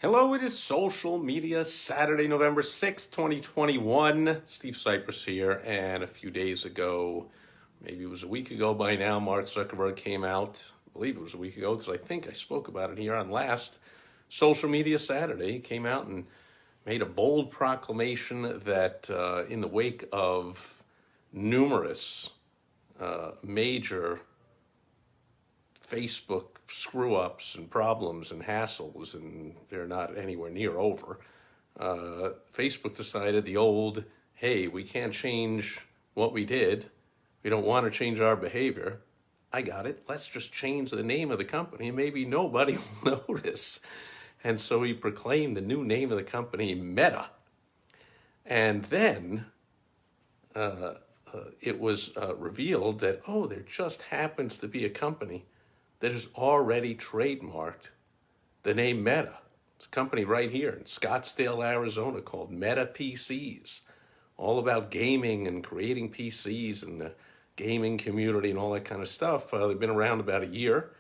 Hello, it is Social Media Saturday, November 6th, 2021. Steve Cypress here, and a few days ago, maybe it was a week ago by now, Mark Zuckerberg came out. I believe it was a week ago because I think I spoke about it here on last Social Media Saturday. He came out and made a bold proclamation that in the wake of numerous major Facebook screw ups and problems and hassles, and they're not anywhere near over. Facebook decided the old, hey, we can't change what we did. We don't want to change our behavior. I got it. Let's just change the name of the company and maybe nobody will notice. And so he proclaimed the new name of the company Meta. And then it was revealed that, oh, there just happens to be a company that has already trademarked the name Meta. It's a company right here in Scottsdale, Arizona called Meta PCs, all about gaming and creating PCs and the gaming community and all that kind of stuff. They've been around about a year,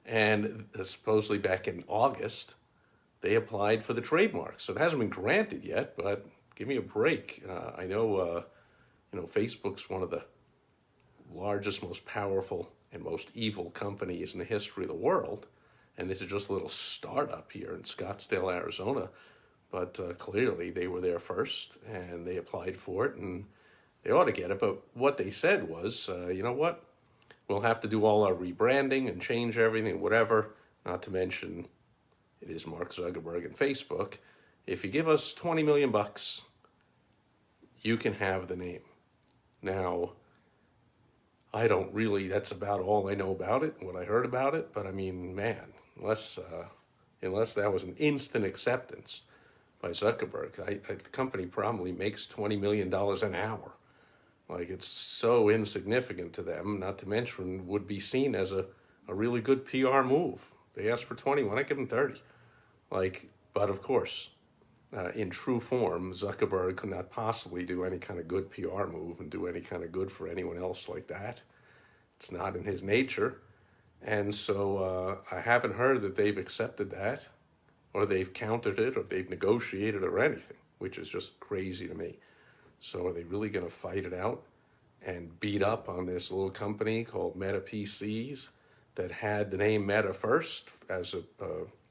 and supposedly back in August, they applied for the trademark. So it hasn't been granted yet, but give me a break. I know, Facebook's one of the largest, most powerful, and most evil companies in the history of the world. And this is just a little startup here in Scottsdale, Arizona. But clearly they were there first and they applied for it and they ought to get it. But what they said was, you know what? We'll have to do all our rebranding and change everything, whatever. Not to mention, it is Mark Zuckerberg and Facebook. If you give us 20 million bucks, you can have the name. Now, that's about all I know about it, what I heard about it. But I mean, man, unless that was an instant acceptance by Zuckerberg, the company probably makes $20 million an hour. Like, it's so insignificant to them, not to mention would be seen as a really good PR move. They asked for 20, why not give them 30? But of course, in true form, Zuckerberg could not possibly do any kind of good PR move and do any kind of good for anyone else like that. It's not in his nature. And so I haven't heard that they've accepted that or they've countered it or they've negotiated or anything, which is just crazy to me. So are they really going to fight it out and beat up on this little company called Meta PCs that had the name Meta first as it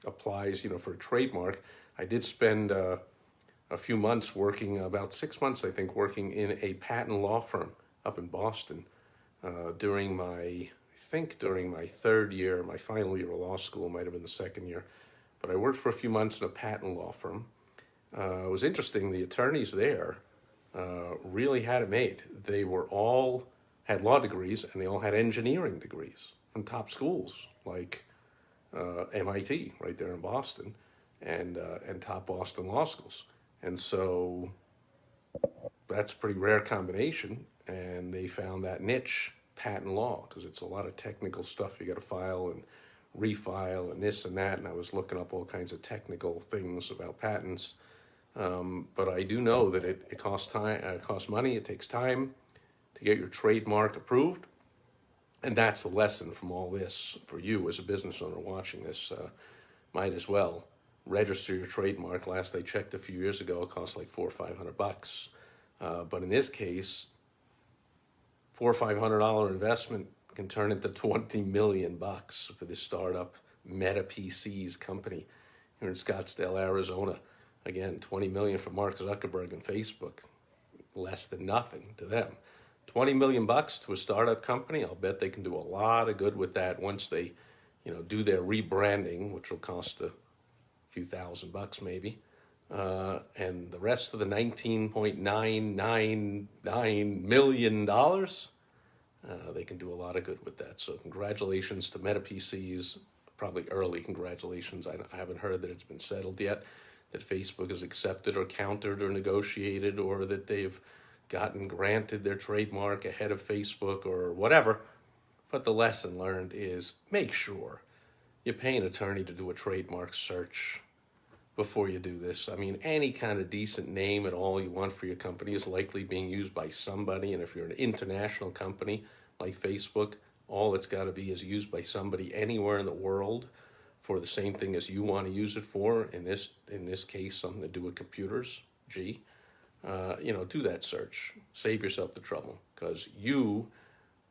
applies, for a trademark? I did spend a few months working, about 6 months, I think, working in a patent law firm up in Boston during my third year, my final year of law school, might have been the second year. But I worked for a few months in a patent law firm. It was interesting. The attorneys there really had it made. They had law degrees and they all had engineering degrees from top schools like MIT right there in Boston. And top Boston law schools. And so that's a pretty rare combination. And they found that niche, patent law, because it's a lot of technical stuff you got to file and refile and this and that. And I was looking up all kinds of technical things about patents. But I do know that it costs time, costs money, it takes time to get your trademark approved. And that's the lesson from all this for you as a business owner watching this. Might as well register your trademark. Last I checked a few years ago, it cost like $400 or $500. But in this case, $400 or $500 investment can turn into 20 million bucks for this startup Meta PCs company here in Scottsdale, Arizona. Again, 20 million for Mark Zuckerberg and Facebook, less than nothing to them. 20 million bucks to a startup company. I'll bet they can do a lot of good with that once they, do their rebranding, which will cost a few $1,000 maybe, and the rest of the $19.999 million, they can do a lot of good with that. So congratulations to Meta PCs. Probably early congratulations. I haven't heard that it's been settled yet, that Facebook has accepted or countered or negotiated, or that they've gotten granted their trademark ahead of Facebook or whatever. But the lesson learned is make sure you pay an attorney to do a trademark search before you do this. I mean, any kind of decent name at all you want for your company is likely being used by somebody. And if you're an international company like Facebook, all it's got to be is used by somebody anywhere in the world for the same thing as you want to use it for. In this case, something to do with computers. Do that search. Save yourself the trouble, because you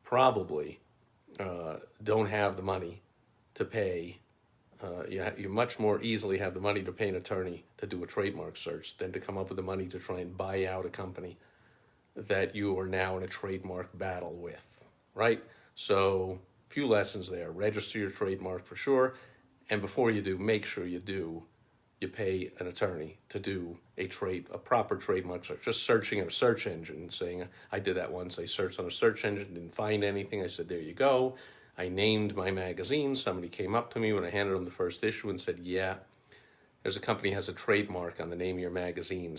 probably don't have the money to pay. You much more easily have the money to pay an attorney to do a trademark search than to come up with the money to try and buy out a company that you are now in a trademark battle with, right? So, few lessons there. Register your trademark for sure, and before you do, make sure you pay an attorney to do a proper trademark search. Just searching in a search engine and saying, I did that once. I searched on a search engine, didn't find anything. I said, there you go. I named my magazine. Somebody came up to me when I handed them the first issue and said, yeah, there's a company that has a trademark on the name of your magazine,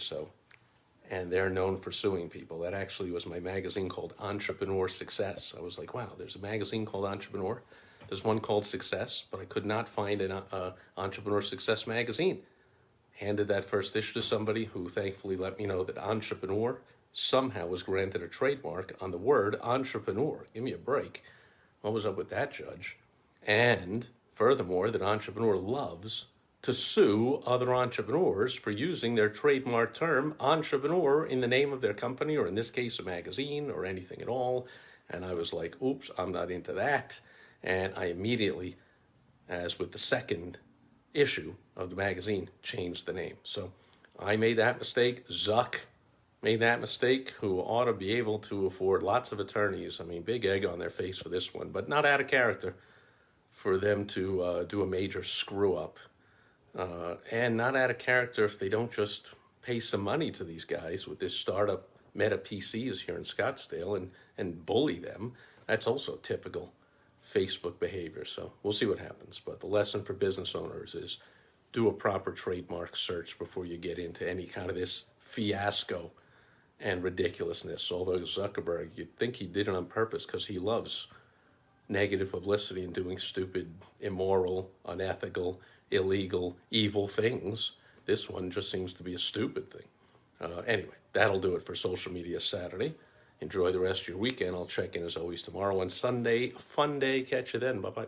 and they're known for suing people. That actually was my magazine called Entrepreneur Success. I was like, wow, there's a magazine called Entrepreneur. There's one called Success, but I could not find an Entrepreneur Success magazine. Handed that first issue to somebody who thankfully let me know that Entrepreneur somehow was granted a trademark on the word entrepreneur. Give me a break. What was up with that, judge? And furthermore, that Entrepreneur loves to sue other entrepreneurs for using their trademark term entrepreneur in the name of their company, or in this case, a magazine or anything at all. And I was like, oops, I'm not into that. And I immediately, as with the second issue of the magazine, changed the name. So I made that mistake. Zuck made that mistake, who ought to be able to afford lots of attorneys. I mean, big egg on their face for this one, but not out of character for them to do a major screw up. And not out of character if they don't just pay some money to these guys with this startup Meta PCs here in Scottsdale and bully them. That's also typical Facebook behavior. So we'll see what happens. But the lesson for business owners is do a proper trademark search before you get into any kind of this fiasco and ridiculousness. Although Zuckerberg, you'd think he did it on purpose because he loves negative publicity and doing stupid, immoral, unethical, illegal, evil things. This one just seems to be a stupid thing. Anyway, that'll do it for Social Media Saturday. Enjoy the rest of your weekend. I'll check in as always tomorrow on Sunday. Fun day. Catch you then. Bye-bye.